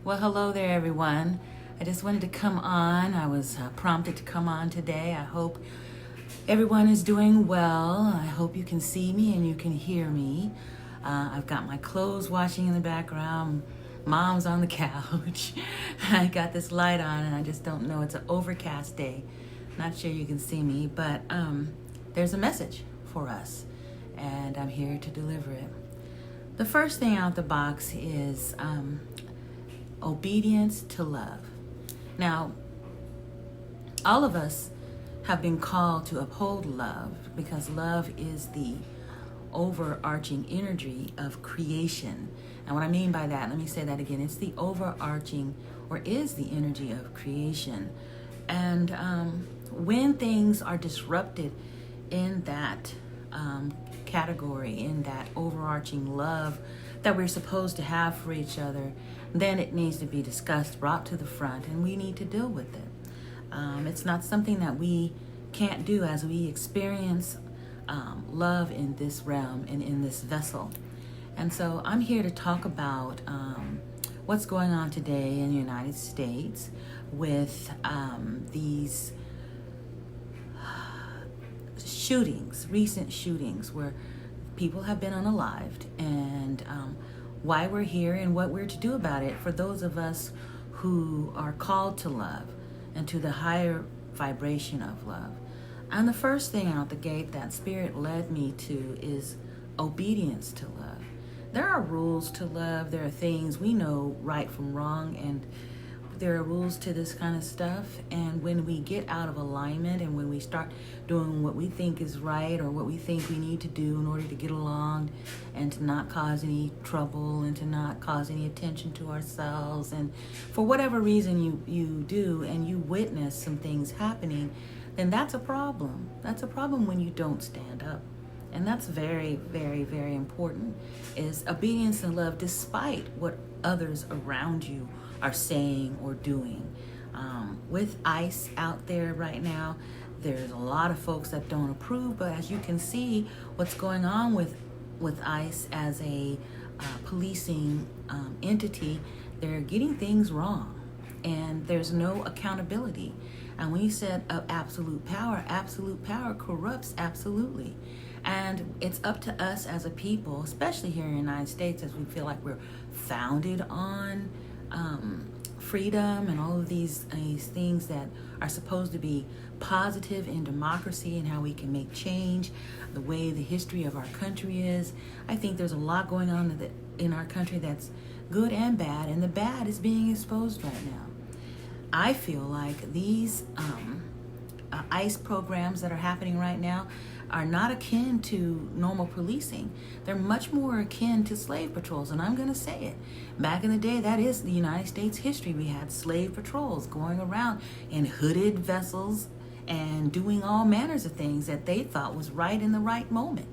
Well, hello there, everyone. I just wanted to come on. I was prompted to come on today. I hope everyone is doing well. I hope you can see me and you can hear me. I've got my clothes washing in the background. Mom's on the couch. I got this light on and I just don't know. It's an overcast day. Not sure you can see me, but there's a message for us and I'm here to deliver it. The first thing out the box is obedience to love. Now, all of us have been called to uphold love because love is the overarching energy of creation. And what I mean by that, let me say that again, it's the overarching or is the energy of creation. And when things are disrupted in that category, in that overarching love that we're supposed to have for each other, then it needs to be discussed, brought to the front, and we need to deal with it. It's not something that we can't do as we experience love in this realm and in this vessel. And so I'm here to talk about what's going on today in the United States with these shootings, recent shootings where people have been unalived, and why we're here and what we're to do about it for those of us who are called to love and to the higher vibration of love. And the first thing out the gate that Spirit led me to is obedience to love. There are rules to love. There are things we know right from wrong, and there are rules to this kind of stuff. And when we get out of alignment and when we start doing what we think is right or what we think we need to do in order to get along and to not cause any trouble and to not cause any attention to ourselves, and for whatever reason you do and you witness some things happening, then that's a problem. That's a problem when you don't stand up. And that's very, very, very important, is obedience and love despite what others around you are saying or doing. With ICE out there right now, there's a lot of folks that don't approve, but as you can see, what's going on with ICE as a policing entity, they're getting things wrong, and there's no accountability. And when you said absolute power corrupts absolutely. And it's up to us as a people, especially here in the United States, as we feel like we're founded on freedom and all of these things that are supposed to be positive in democracy and how we can make change, the way the history of our country is. I think there's a lot going on in our country that's good and bad, and the bad is being exposed right now. I feel like these ICE programs that are happening right now are not akin to normal policing. They're much more akin to slave patrols, and I'm going to say it. Back in the day, that is the United States history. We had slave patrols going around in hooded vessels and doing all manners of things that they thought was right in the right moment.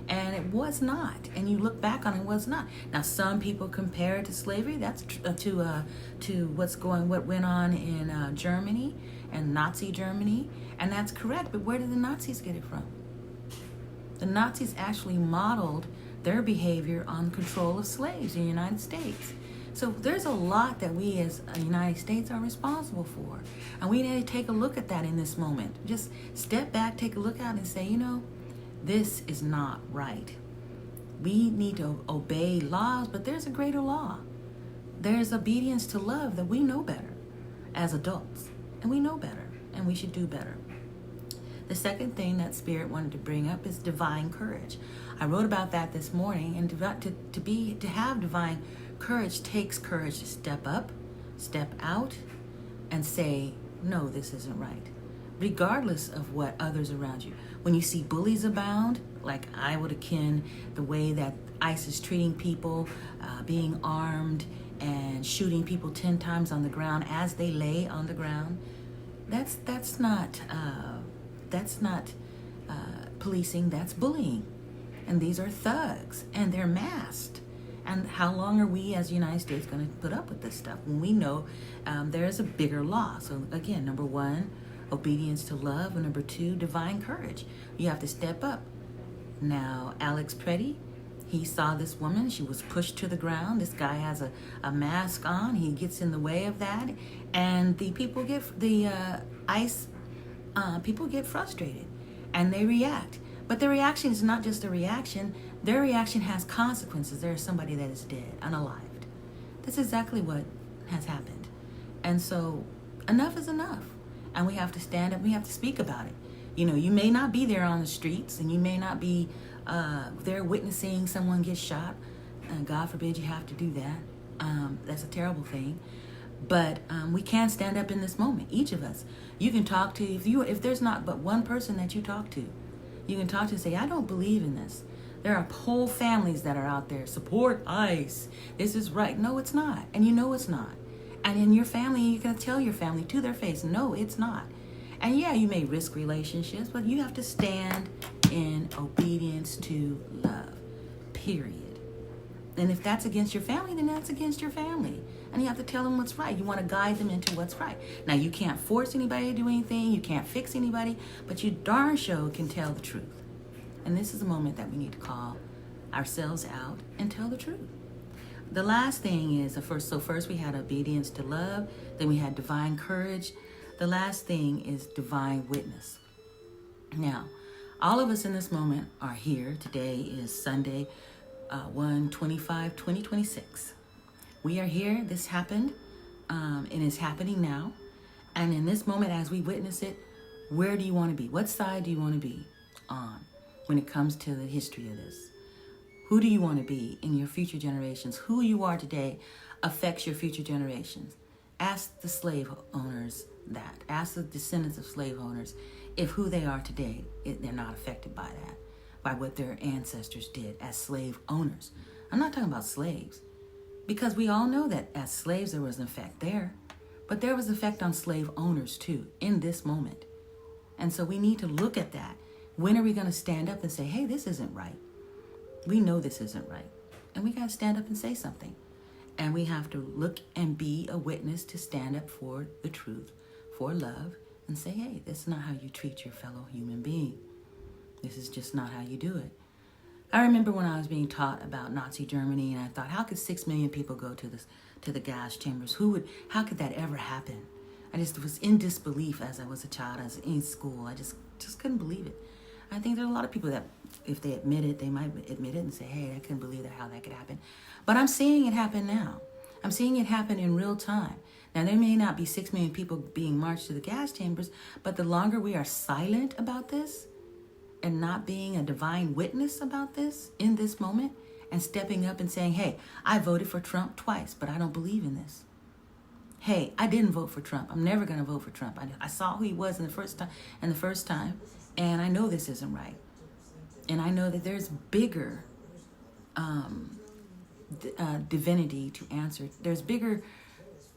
And it was not. And you look back on it, was not. Now, some people compare it to slavery. That's to what went on in Germany and Nazi Germany, and that's correct. But where did the Nazis get it from? The Nazis actually modeled their behavior on control of slaves in the United States. So there's a lot that we as the United States are responsible for. And we need to take a look at that in this moment. Just step back, take a look at it and say, this is not right. We need to obey laws, but there's a greater law. There's obedience to love that we know better as adults. And we know better, and we should do better. The second thing that Spirit wanted to bring up is divine courage. I wrote about that this morning, and to have divine courage takes courage to step up, step out, and say, no, this isn't right, regardless of what others around you. When you see bullies abound, like I would akin the way that ICE is treating people, being armed and shooting people 10 times on the ground as they lay on the ground, that's not policing, that's bullying. And these are thugs, and they're masked. And how long are we as the United States going to put up with this stuff when we know there's a bigger law? So again, number one, obedience to love, and number two, divine courage. You have to step up. Now, Alex Preddy, He saw this woman. She was pushed to the ground. This guy has a mask on. He gets in the way of that. And the people get, people get frustrated and they react. But their reaction is not just a reaction. Their reaction has consequences. There is somebody that is dead, unalived. That's exactly what has happened. And so enough is enough. And we have to stand up. We have to speak about it. You know, you may not be there on the streets and you may not be there witnessing someone get shot. God forbid you have to do that. That's a terrible thing. But we can stand up in this moment, each of us. You can talk to, if there's not but one person that you talk to, you can talk to and say, I don't believe in this. There are whole families that are out there, support ICE. This is right. No, it's not. And you know it's not. And in your family, you can tell your family to their face, no, it's not. And yeah, you may risk relationships, but you have to stand in obedience to love, period. And if that's against your family, then that's against your family. And you have to tell them what's right. You want to guide them into what's right. Now, you can't force anybody to do anything. You can't fix anybody, but you darn sure can tell the truth. And this is a moment that we need to call ourselves out and tell the truth. The last thing is, first we had obedience to love, then we had divine courage. The last thing is divine witness. Now, all of us in this moment are here. Today is Sunday, 1/25/2026. We are here. This happened, and it's happening now. And in this moment, as we witness it, where do you want to be? What side do you want to be on when it comes to the history of this? Who do you want to be in your future generations? Who you are today affects your future generations. Ask the slave owners that. Ask the descendants of slave owners if who they are today, they're not affected by that, by what their ancestors did as slave owners. I'm not talking about slaves, because we all know that as slaves there was an effect there, but there was an effect on slave owners too in this moment. And so we need to look at that. When are we going to stand up and say, hey, this isn't right? We know this isn't right. And we got to stand up and say something. And we have to look and be a witness to stand up for the truth, for love, and say, hey, this is not how you treat your fellow human being. This is just not how you do it. I remember when I was being taught about Nazi Germany, and I thought, how could 6 million people go to the gas chambers? How could that ever happen? I just was in disbelief as I was a child, as in school. I just couldn't believe it. I think there are a lot of people that, if they admit it, they might admit it and say, hey, I couldn't believe how that could happen. But I'm seeing it happen now. I'm seeing it happen in real time. Now, there may not be 6 million people being marched to the gas chambers, but the longer we are silent about this and not being a divine witness about this in this moment and stepping up and saying, hey, I voted for Trump twice, but I don't believe in this. Hey, I didn't vote for Trump. I'm never going to vote for Trump. I saw who he was in the first time, and I know this isn't right. And I know that there's bigger divinity to answer. There's bigger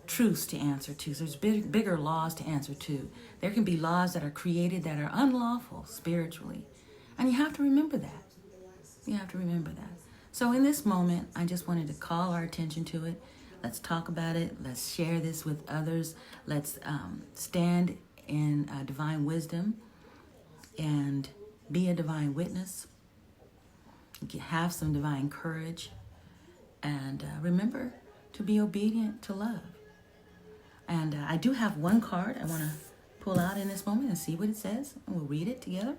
truths to answer to. There's bigger laws to answer to. There can be laws that are created that are unlawful spiritually. And you have to remember that. You have to remember that. So in this moment, I just wanted to call our attention to it. Let's talk about it. Let's share this with others. Let's stand in divine wisdom and be a divine witness. Have some divine courage. And remember to be obedient to love. And I do have one card I want to pull out in this moment and see what it says. And we'll read it together.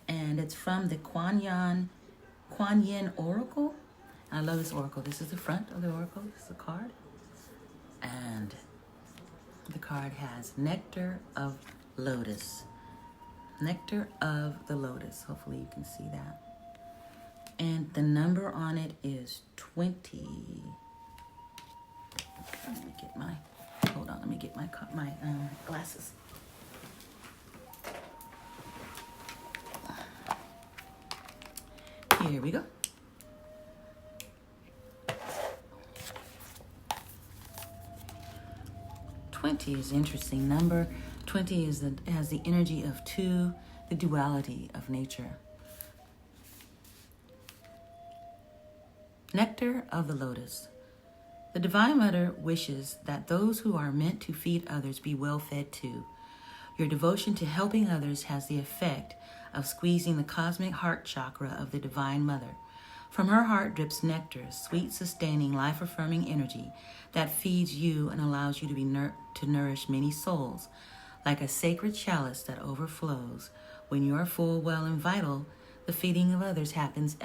And it's from the Kuan Yin Oracle. I love this oracle. This is the front of the oracle. This is the card. And the card has Nectar of Lotus. Nectar of the Lotus. Hopefully you can see that. And the number on it is 20. Let me get my glasses. Here we go. '20 is an interesting number. 20 has the energy of two, the duality of nature. Nectar of the Lotus. The Divine Mother wishes that those who are meant to feed others be well fed too. Your devotion to helping others has the effect of squeezing the cosmic heart chakra of the Divine Mother. From her heart drips nectar, sweet, sustaining, life-affirming energy that feeds you and allows you to to nourish many souls, like a sacred chalice that overflows. When you are full, well, and vital, the feeding of others happens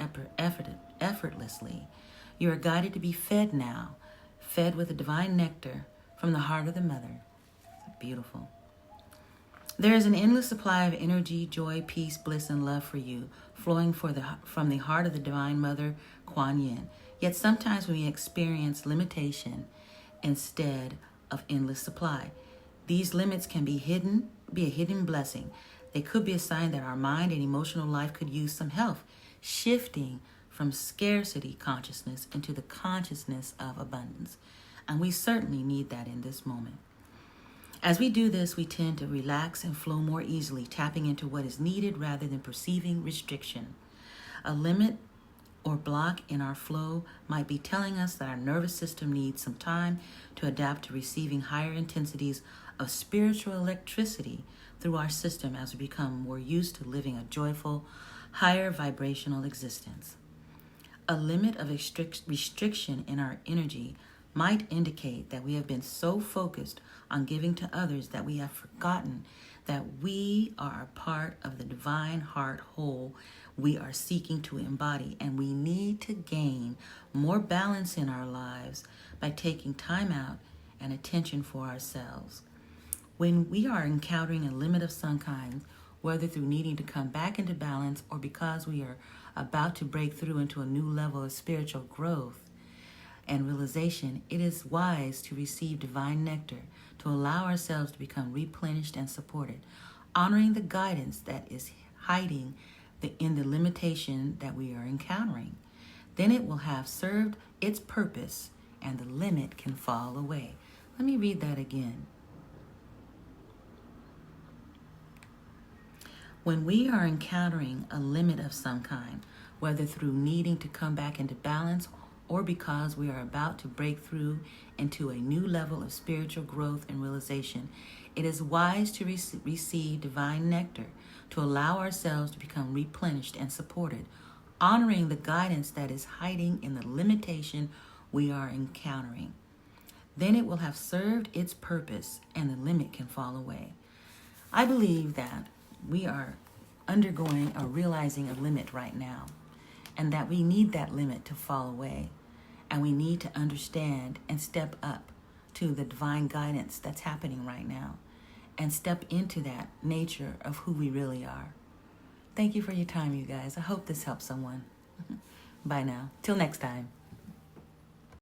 effortlessly. You are guided to be fed now, fed with the divine nectar from the heart of the mother. Beautiful. There is an endless supply of energy, joy, peace, bliss, and love for you, flowing from the heart of the Divine Mother, Kuan Yin. Yet sometimes we experience limitation instead of endless supply. These limits can be a hidden blessing. They could be a sign that our mind and emotional life could use some help, shifting from scarcity consciousness into the consciousness of abundance. And we certainly need that in this moment. As we do this, we tend to relax and flow more easily, tapping into what is needed rather than perceiving restriction. A limit or block in our flow might be telling us that our nervous system needs some time to adapt to receiving higher intensities of spiritual electricity through our system as we become more used to living a joyful, higher vibrational existence. A limit of restriction in our energy might indicate that we have been so focused on giving to others that we have forgotten that we are a part of the divine heart whole we are seeking to embody, and we need to gain more balance in our lives by taking time out and attention for ourselves. When we are encountering a limit of some kind, whether through needing to come back into balance or because we are about to break through into a new level of spiritual growth and realization, it is wise to receive divine nectar to allow ourselves to become replenished and supported, honoring the guidance that is hiding in the limitation that we are encountering. Then it will have served its purpose and the limit can fall away. Let me read that again. When we are encountering a limit of some kind, whether through needing to come back into balance or because we are about to break through into a new level of spiritual growth and realization, it is wise to receive divine nectar to allow ourselves to become replenished and supported, honoring the guidance that is hiding in the limitation we are encountering. Then it will have served its purpose and the limit can fall away. I believe that we are undergoing or realizing a limit right now, and that we need that limit to fall away, and we need to understand and step up to the divine guidance that's happening right now and step into that nature of who we really are. Thank you for your time, you guys. I hope this helps someone. Bye now. Till next time.